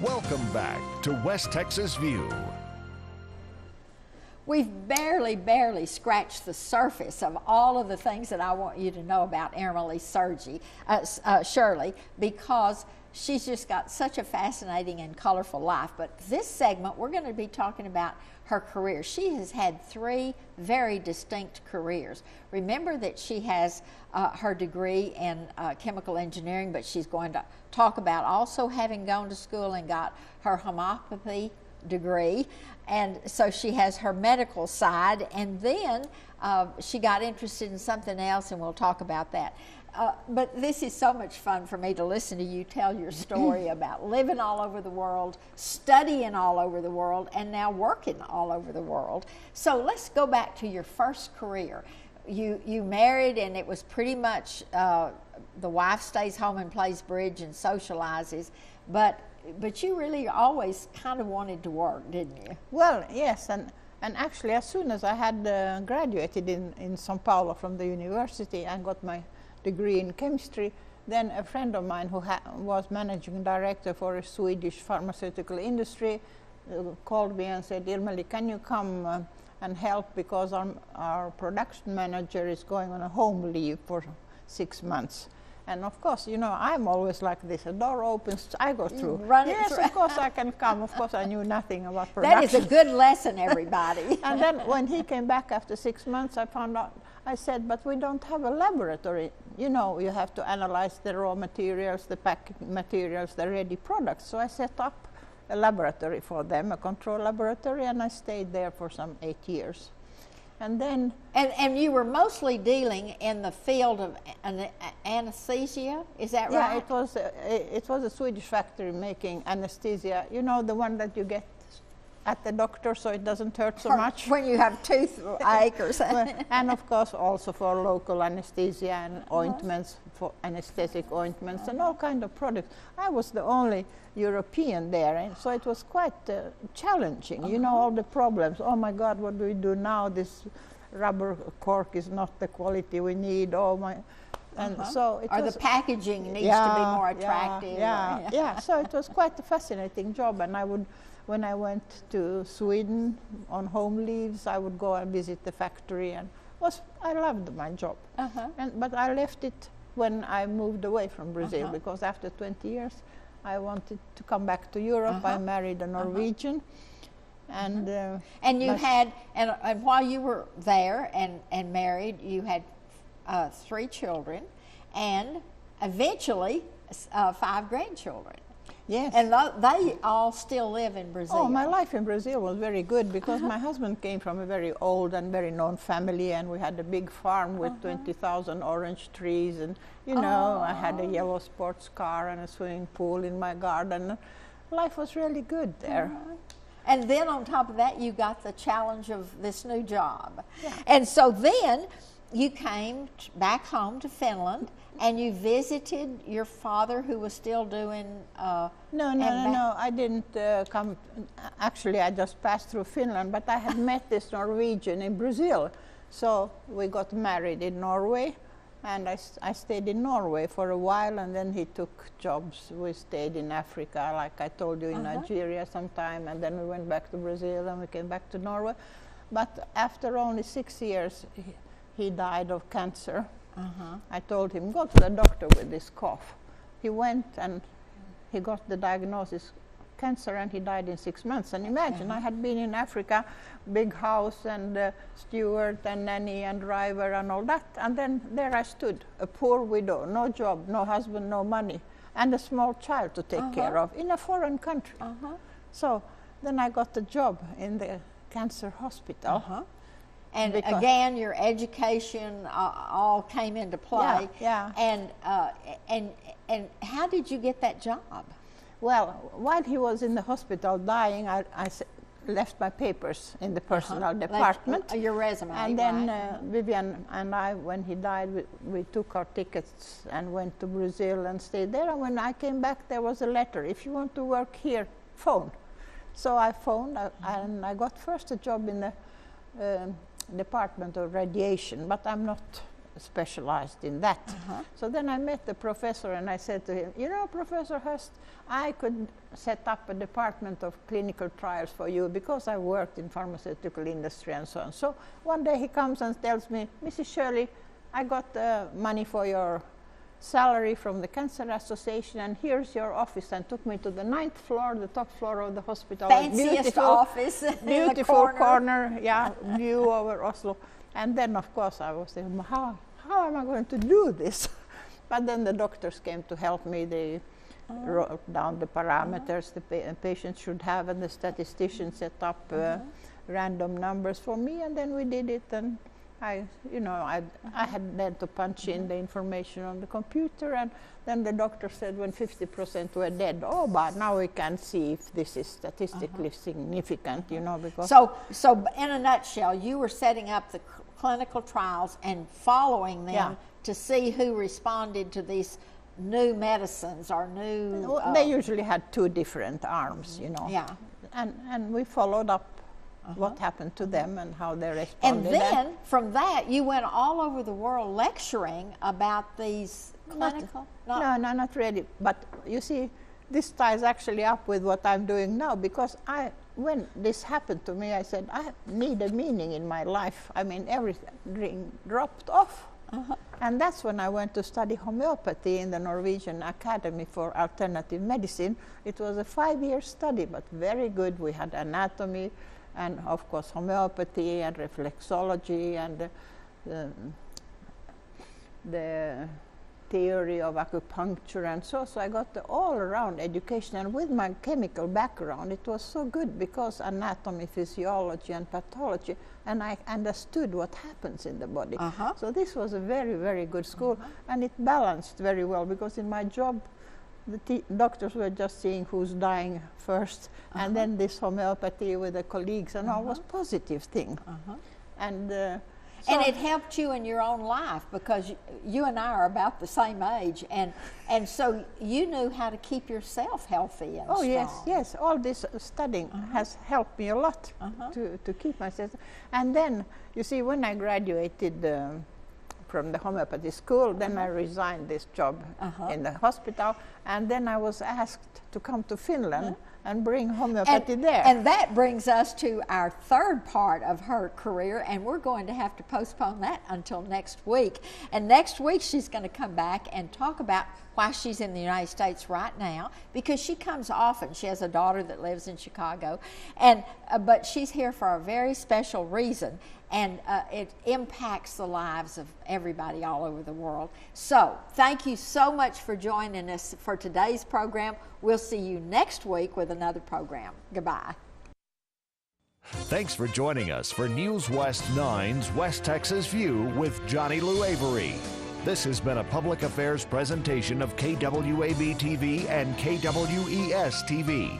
Welcome back to West Texas View. We've barely scratched the surface of all of the things that I want you to know about Irmeli Sjolie, because she's just got such a fascinating and colorful life. But this segment, we're going to be talking about her career. She has had 3 very distinct careers. Remember that she has her degree in chemical engineering, but she's going to talk about also having gone to school and got her homeopathy degree. And so she has her medical side, and then she got interested in something else, and we'll talk about that. But this is so much fun for me to listen to you tell your story about living all over the world, studying all over the world, and now working all over the world. So let's go back to your first career. You married, and it was pretty much the wife stays home and plays bridge and socializes, but you really always kind of wanted to work, didn't you? Well, yes, and actually as soon as I had graduated in São Paulo from the university and got my degree in chemistry, then a friend of mine who was managing director for a Swedish pharmaceutical industry called me and said, "Irmeli, can you come and help, because our production manager is going on a home leave for 6 months." And of course, you know, I'm always like this. A door opens, I go through. Yes, of course I can come. Of course I knew nothing about production. That is a good lesson, everybody. And then when he came back after 6 months, I found out, I said, but we don't have a laboratory. You know, you have to analyze the raw materials, the packaging materials, the ready products. So I set up a laboratory for them, a control laboratory, and I stayed there for some 8 years. And then... And you were mostly dealing in the field of anesthesia, is that right? Yeah, it was a Swedish factory making anesthesia. You know, the one that you get at the doctor so it doesn't hurt so much. When you have toothache or something. And of course also for local anesthesia and ointments, for anesthetic ointments and all kind of products. I was the only European there, and so it was quite challenging. You know, all the problems. Oh my God, what do we do now? This rubber cork is not the quality we need. Oh my... And so it was, the packaging needs to be more attractive. Yeah. So it was quite a fascinating job, and I would, when I went to Sweden on home leaves, I would go and visit the factory, and I loved my job. But I left it when I moved away from Brazil, because after 20 years I wanted to come back to Europe. I married a Norwegian. And you had, and while you were there and married, you had 3 children, and eventually 5 grandchildren. Yes. And they all still live in Brazil. Oh, my life in Brazil was very good, because my husband came from a very old and very known family, and we had a big farm with 20,000 orange trees, and you know, I had a yellow sports car and a swimming pool in my garden. Life was really good there. And then on top of that, you got the challenge of this new job. And so then you came back home to Finland, and you visited your father, who was still doing... No, I didn't come. Actually, I just passed through Finland, but I had met this Norwegian in Brazil. So we got married in Norway, and I stayed in Norway for a while, and then he took jobs. We stayed in Africa, like I told you, in Nigeria sometime, and then we went back to Brazil, and we came back to Norway. But after only 6 years, he died of cancer. I told him, go to the doctor with this cough. He went and he got the diagnosis, cancer, and he died in 6 months. And imagine, I had been in Africa, big house and steward and nanny and driver and all that. And then there I stood, a poor widow, no job, no husband, no money, and a small child to take care of in a foreign country. So then I got a job in the cancer hospital. And again, your education all came into play. And how did you get that job? Well, while he was in the hospital dying, I left my papers in the personal department. Your resume. And then Vivian and I, when he died, we took our tickets and went to Brazil and stayed there. And when I came back, there was a letter. If you want to work here, phone. So I phoned, and I got first a job in the Department of Radiation, but I'm not specialized in that. So then I met the professor and I said to him, you know, Professor Höst, I could set up a department of clinical trials for you because I worked in pharmaceutical industry and so on. So one day he comes and tells me, Mrs. Sjolie, I got money for your salary from the Cancer Association, and here's your office, and took me to the 9th floor, the top floor of the hospital. Fanciest office in beautiful the corner. Yeah, view over Oslo. And then, of course, I was thinking, how am I going to do this? But then the doctors came to help me. They wrote down the parameters the patient should have, and the statistician set up random numbers for me, and then we did it. And I had then to punch in the information on the computer, and then the doctor said when 50% were dead, oh, but now we can see if this is statistically significant, you know, because... So in a nutshell, you were setting up the clinical trials and following them to see who responded to these new medicines or new... they usually had 2 different arms, you know. Yeah. And we followed up what happened to them and how they responded. And then from that, you went all over the world lecturing about these clinical... No, not really. But you see, this ties actually up with what I'm doing now, because when this happened to me, I said, I need a meaning in my life. I mean, everything dropped off. And that's when I went to study homeopathy in the Norwegian Academy for Alternative Medicine. It was a 5-year study, but very good. We had anatomy, and of course homeopathy and reflexology and the theory of acupuncture and so I got the all-around education, and with my chemical background it was so good because anatomy, physiology and pathology, and I understood what happens in the body. So this was a very, very good school, and it balanced very well, because in my job the doctors were just seeing who's dying first, and then this homeopathy with the colleagues and all was positive thing. And it helped you in your own life, because you and I are about the same age, and so you knew how to keep yourself healthy and strong. Yes, all this studying has helped me a lot to keep myself. And then, you see, when I graduated from the homeopathy school, then I resigned this job in the hospital, and then I was asked to come to Finland and bring homeopathy there. And that brings us to our 3rd part of her career, and we're going to have to postpone that until next week. And next week she's going to come back and talk about why she's in the United States right now, because she comes often. She has a daughter that lives in Chicago, and but she's here for a very special reason, and it impacts the lives of everybody all over the world. So thank you so much for joining us for today's program. We'll see you next week with another program. Goodbye. Thanks for joining us for News West 9's West Texas View with Johnny Lou Avery. This has been a public affairs presentation of KWAB-TV and KWES-TV.